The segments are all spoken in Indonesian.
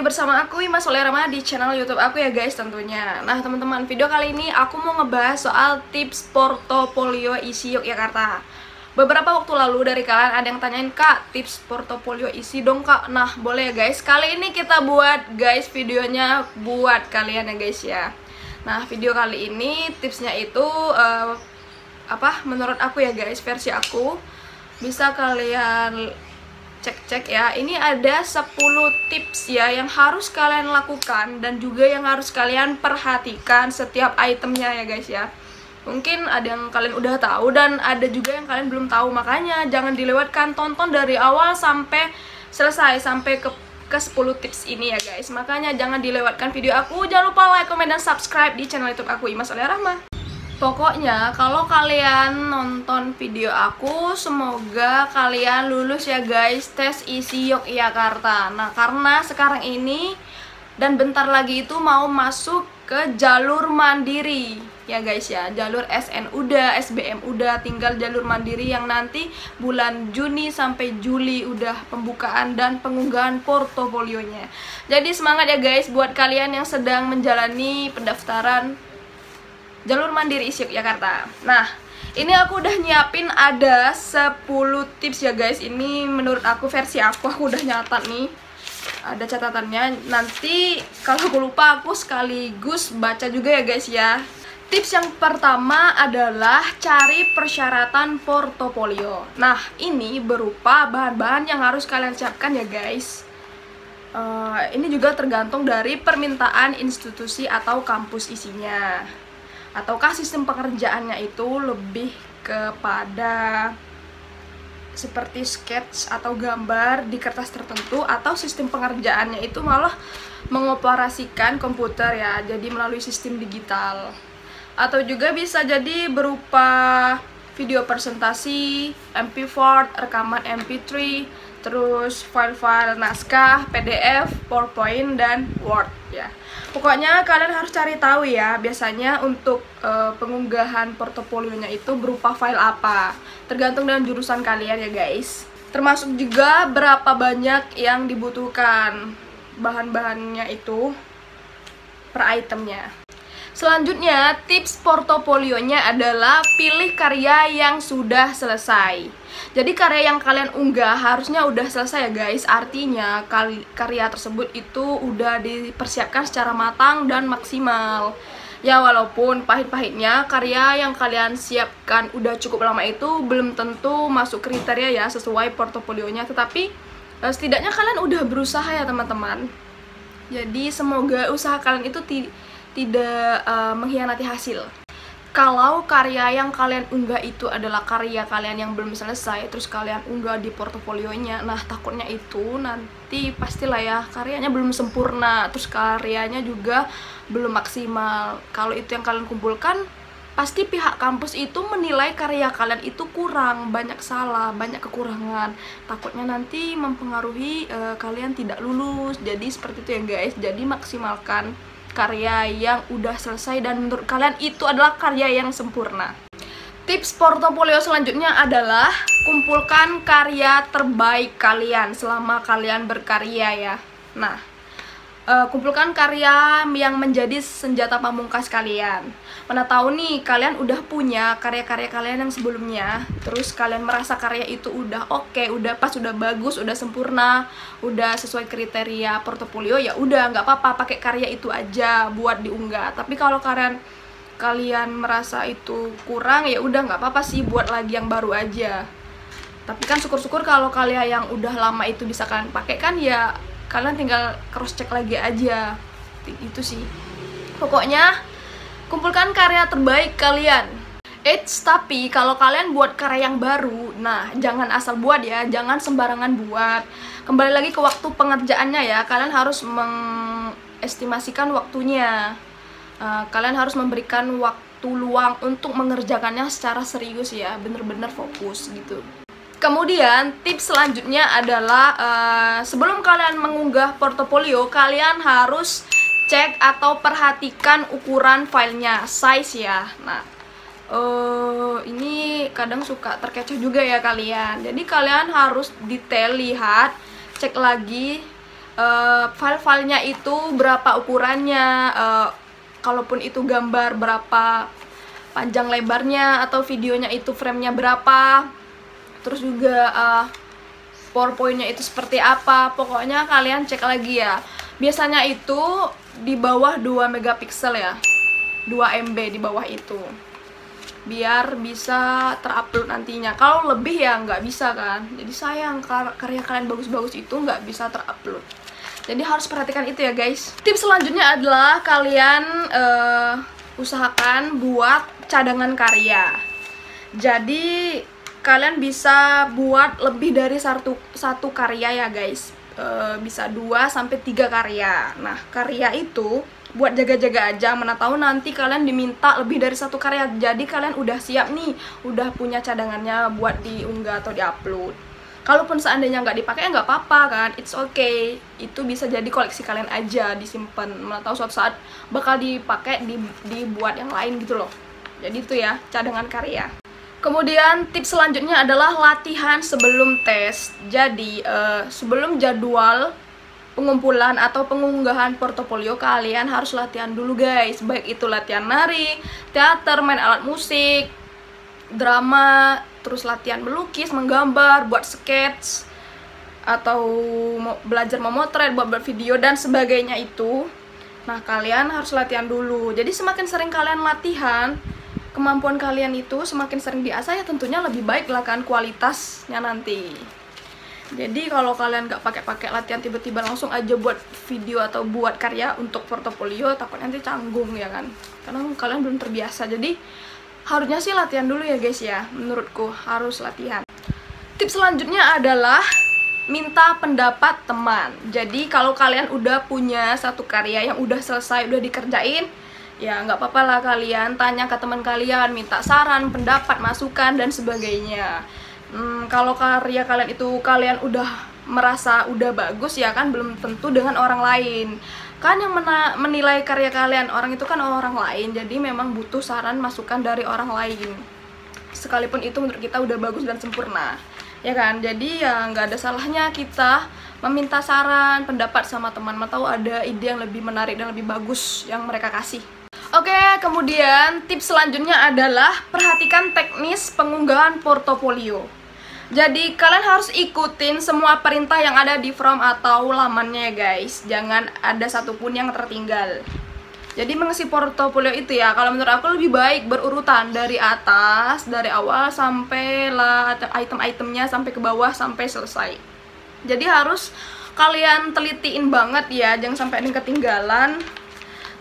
bersama aku Ima Solerama di channel YouTube aku ya guys tentunya. Nah teman-teman, video kali ini aku mau ngebahas soal tips portofolio isi Yogyakarta. Beberapa waktu lalu dari kalian ada yang tanyain, "Kak, tips portofolio isi dong Kak." Nah boleh ya guys, kali ini kita buat guys videonya buat kalian ya guys ya. Nah video kali ini tipsnya itu menurut aku ya guys, versi aku. Bisa kalian cek-cek ya, ini ada 10 tips ya yang harus kalian lakukan dan juga yang harus kalian perhatikan setiap itemnya ya guys ya. Mungkin ada yang kalian udah tahu dan ada juga yang kalian belum tahu, makanya jangan dilewatkan, tonton dari awal sampai selesai, sampai ke 10 tips ini ya guys. Makanya jangan dilewatkan video aku, jangan lupa like, comment, dan subscribe di channel YouTube aku Ima Solerama. Pokoknya kalau kalian nonton video aku, semoga kalian lulus ya guys tes isi Yogyakarta. Nah karena sekarang ini dan bentar lagi itu mau masuk ke jalur mandiri ya guys ya. Jalur SN udah, SBM udah, tinggal jalur mandiri yang nanti bulan Juni sampai Juli udah pembukaan dan pengunggahan portofolionya. Jadi semangat ya guys buat kalian yang sedang menjalani pendaftaran jalur mandiri isi Yogyakarta. Nah, ini aku udah nyiapin ada 10 tips ya guys. Ini menurut aku, versi aku udah nyatat nih. Ada catatannya. Nanti kalau aku lupa aku sekaligus baca juga ya guys ya. Tips yang pertama adalah cari persyaratan portofolio. Nah, ini berupa bahan-bahan yang harus kalian siapkan ya guys. Ini juga tergantung dari permintaan institusi atau kampus isinya. Ataukah sistem pengerjaannya itu lebih kepada seperti sketch atau gambar di kertas tertentu, atau sistem pengerjaannya itu malah mengoperasikan komputer ya, jadi melalui sistem digital. Atau juga bisa jadi berupa video presentasi, MP4, rekaman MP3, terus file-file naskah, PDF, PowerPoint, dan Word ya. Pokoknya kalian harus cari tahu ya, biasanya untuk pengunggahan portofolionya itu berupa file apa. Tergantung dengan jurusan kalian ya guys. Termasuk juga berapa banyak yang dibutuhkan bahan-bahannya itu per itemnya. Selanjutnya, tips portofolionya adalah pilih karya yang sudah selesai. Jadi karya yang kalian unggah harusnya udah selesai ya guys. Artinya karya tersebut itu udah dipersiapkan secara matang dan maksimal. Ya walaupun pahit-pahitnya karya yang kalian siapkan udah cukup lama itu belum tentu masuk kriteria ya sesuai portofolionya. Tetapi setidaknya kalian udah berusaha ya teman-teman. Jadi semoga usaha kalian itu tidak mengkhianati hasil. Kalau karya yang kalian unggah itu adalah karya kalian yang belum selesai, terus kalian unggah di portofolionya, nah takutnya itu nanti pastilah ya karyanya belum sempurna, terus karyanya juga belum maksimal. Kalau itu yang kalian kumpulkan, pasti pihak kampus itu menilai karya kalian itu kurang, banyak salah, banyak kekurangan. Takutnya nanti mempengaruhi kalian tidak lulus. Jadi seperti itu ya guys. Jadi maksimalkan karya yang udah selesai dan menurut kalian itu adalah karya yang sempurna. Tips portofolio selanjutnya adalah kumpulkan karya terbaik kalian selama kalian berkarya ya. Nah, kumpulkan karya yang menjadi senjata pamungkas kalian. Mana tahu nih kalian udah punya karya-karya kalian yang sebelumnya, terus kalian merasa karya itu udah oke, udah pas, udah bagus, udah sempurna, udah sesuai kriteria portofolio, ya udah nggak apa-apa pakai karya itu aja buat diunggah. Tapi kalau kalian merasa itu kurang, ya udah nggak apa-apa sih, buat lagi yang baru aja. Tapi kan syukur-syukur kalau karya yang udah lama itu bisa kalian pakai kan, ya kalian tinggal cross check lagi aja. Itu sih pokoknya, kumpulkan karya terbaik kalian. Tapi kalau kalian buat karya yang baru, nah jangan asal buat ya, jangan sembarangan buat. Kembali lagi ke waktu pengerjaannya ya, kalian harus mengestimasikan waktunya. Kalian harus memberikan waktu luang untuk mengerjakannya secara serius ya, bener-bener fokus gitu. Kemudian tips selanjutnya adalah sebelum kalian mengunggah portofolio, kalian harus cek atau perhatikan ukuran filenya, size ya. Nah, ini kadang suka terkecoh juga ya kalian. Jadi kalian harus detail lihat, cek lagi file-filenya itu berapa ukurannya, kalaupun itu gambar berapa panjang lebarnya, atau videonya itu framenya berapa, terus juga PowerPoint-nya itu seperti apa. Pokoknya kalian cek lagi ya. Biasanya itu di bawah 2 megapiksel ya, 2 MB di bawah itu, biar bisa terupload nantinya. Kalau lebih ya nggak bisa kan, jadi sayang karya kalian bagus-bagus itu nggak bisa terupload. Jadi harus perhatikan itu ya guys. Tips selanjutnya adalah kalian usahakan buat cadangan karya. Jadi kalian bisa buat lebih dari satu karya ya guys. Bisa 2-3 karya. Nah, karya itu buat jaga-jaga aja, mana tahu nanti kalian diminta lebih dari 1 karya. Jadi kalian udah siap nih, udah punya cadangannya buat diunggah atau diupload. Kalaupun seandainya nggak dipakai, nggak apa-apa kan, it's okay. Itu bisa jadi koleksi kalian aja, disimpan. Mana tahu suatu saat bakal dipakai, dibuat yang lain gitu loh. Jadi itu ya, cadangan karya. Kemudian tips selanjutnya adalah latihan sebelum tes. Jadi sebelum jadwal pengumpulan atau pengunggahan portofolio, kalian harus latihan dulu guys. Baik itu latihan nari, teater, main alat musik, drama, terus latihan melukis, menggambar, buat sketch, atau belajar memotret, buat video dan sebagainya itu. Nah, kalian harus latihan dulu. Jadi semakin sering kalian latihan, kemampuan kalian itu semakin sering diasah ya, tentunya lebih baik lah kan kualitasnya nanti. Jadi kalau kalian nggak pakai latihan, tiba-tiba langsung aja buat video atau buat karya untuk portofolio, takutnya nanti canggung ya kan, karena kalian belum terbiasa. Jadi harusnya sih latihan dulu ya guys ya, menurutku harus latihan. Tips selanjutnya adalah minta pendapat teman. Jadi kalau kalian udah punya satu karya yang udah selesai, udah dikerjain, ya nggak apa-apa lah kalian tanya ke teman kalian, minta saran, pendapat, masukan, dan sebagainya. Kalau karya kalian itu kalian udah merasa udah bagus ya kan, belum tentu dengan orang lain. Kan yang menilai karya kalian, orang itu kan orang lain, jadi memang butuh saran, masukan dari orang lain. Sekalipun itu menurut kita udah bagus dan sempurna, ya kan? Jadi ya nggak ada salahnya kita meminta saran, pendapat sama teman, atau ada ide yang lebih menarik dan lebih bagus yang mereka kasih. Oke, kemudian tips selanjutnya adalah perhatikan teknis pengunggahan portofolio. Jadi kalian harus ikutin semua perintah yang ada di form atau lamannya ya guys. Jangan ada satupun yang tertinggal. Jadi mengisi portofolio itu ya, kalau menurut aku lebih baik berurutan dari atas, dari awal sampai lah item-itemnya sampai ke bawah sampai selesai. Jadi harus kalian telitiin banget ya, jangan sampai ada yang ketinggalan.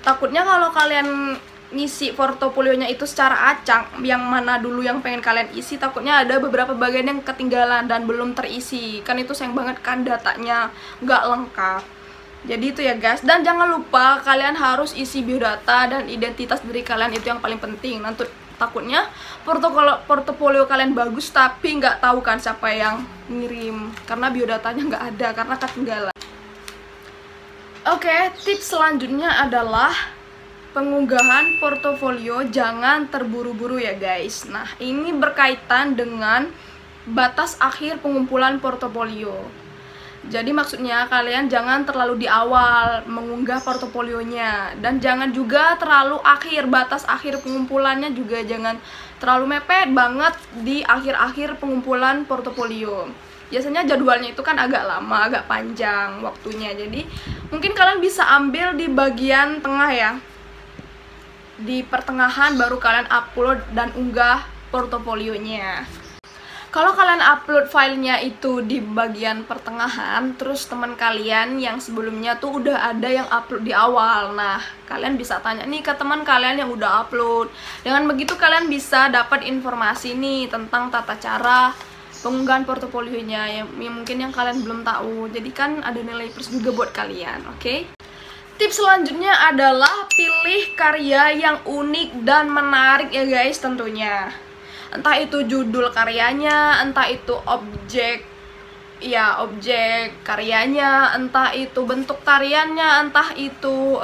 Takutnya kalau kalian ngisi portofolionya itu secara acak, yang mana dulu yang pengen kalian isi, takutnya ada beberapa bagian yang ketinggalan dan belum terisi. Kan itu sayang banget kan, datanya nggak lengkap. Jadi itu ya guys. Dan jangan lupa kalian harus isi biodata dan identitas diri kalian, itu yang paling penting. Nanti takutnya portofolio kalian bagus tapi nggak tahu kan siapa yang ngirim, karena biodatanya nggak ada, karena ketinggalan. Oke, tips selanjutnya adalah pengunggahan portofolio jangan terburu-buru ya guys. Nah, ini berkaitan dengan batas akhir pengumpulan portofolio. Jadi maksudnya kalian jangan terlalu di awal mengunggah portofolionya, dan jangan juga terlalu akhir, batas akhir pengumpulannya juga jangan terlalu mepet banget di akhir-akhir pengumpulan portofolio. Biasanya jadwalnya itu kan agak lama, agak panjang waktunya. Jadi mungkin kalian bisa ambil di bagian tengah ya. Di pertengahan baru kalian upload dan unggah portofolionya. Kalau kalian upload filenya itu di bagian pertengahan, terus teman kalian yang sebelumnya tuh udah ada yang upload di awal. Nah, kalian bisa tanya nih ke teman kalian yang udah upload. Dengan begitu kalian bisa dapat informasi nih tentang tata cara pengunggahan portofolionya yang mungkin yang kalian belum tahu. Jadi kan ada nilai plus juga buat kalian, oke? Tips selanjutnya adalah pilih karya yang unik dan menarik ya guys tentunya. Entah itu judul karyanya, entah itu objek karyanya, entah itu bentuk tariannya, entah itu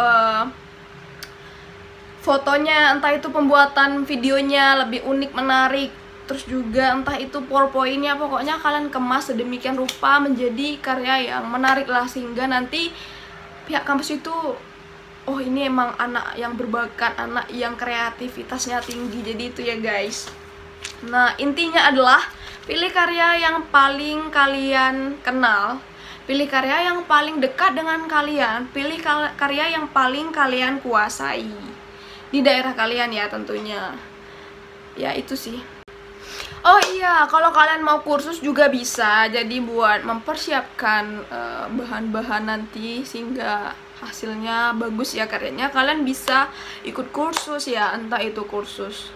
fotonya, entah itu pembuatan videonya lebih unik, menarik. terus juga entah itu powerpointnya, pokoknya kalian kemas sedemikian rupa menjadi karya yang menarik lah, sehingga nanti pihak kampus itu, oh ini emang anak yang berbakat, anak yang kreativitasnya tinggi. Jadi itu ya guys. Nah intinya adalah pilih karya yang paling kalian kenal, pilih karya yang paling dekat dengan kalian, pilih karya yang paling kalian kuasai di daerah kalian ya tentunya. Ya itu sih. Oh iya, kalau kalian mau kursus juga bisa. Jadi buat mempersiapkan bahan-bahan nanti sehingga hasilnya bagus ya karyanya, kalian bisa ikut kursus ya, entah itu kursus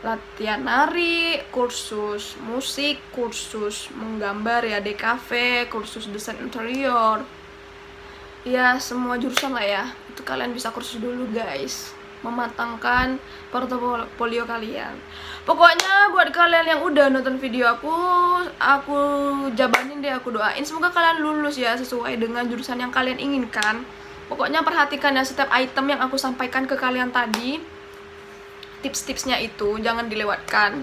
latihan nari, kursus musik, kursus menggambar ya DKV, kursus desain interior. Ya semua jurusan lah ya. Itu kalian bisa kursus dulu guys, mematangkan portofolio kalian. Pokoknya buat kalian yang udah nonton video aku jabanin deh, aku doain semoga kalian lulus ya sesuai dengan jurusan yang kalian inginkan. Pokoknya perhatikan ya setiap item yang aku sampaikan ke kalian tadi, tips-tipsnya itu jangan dilewatkan.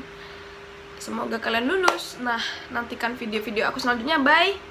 Semoga kalian lulus. Nah, nantikan video-video aku selanjutnya. Bye.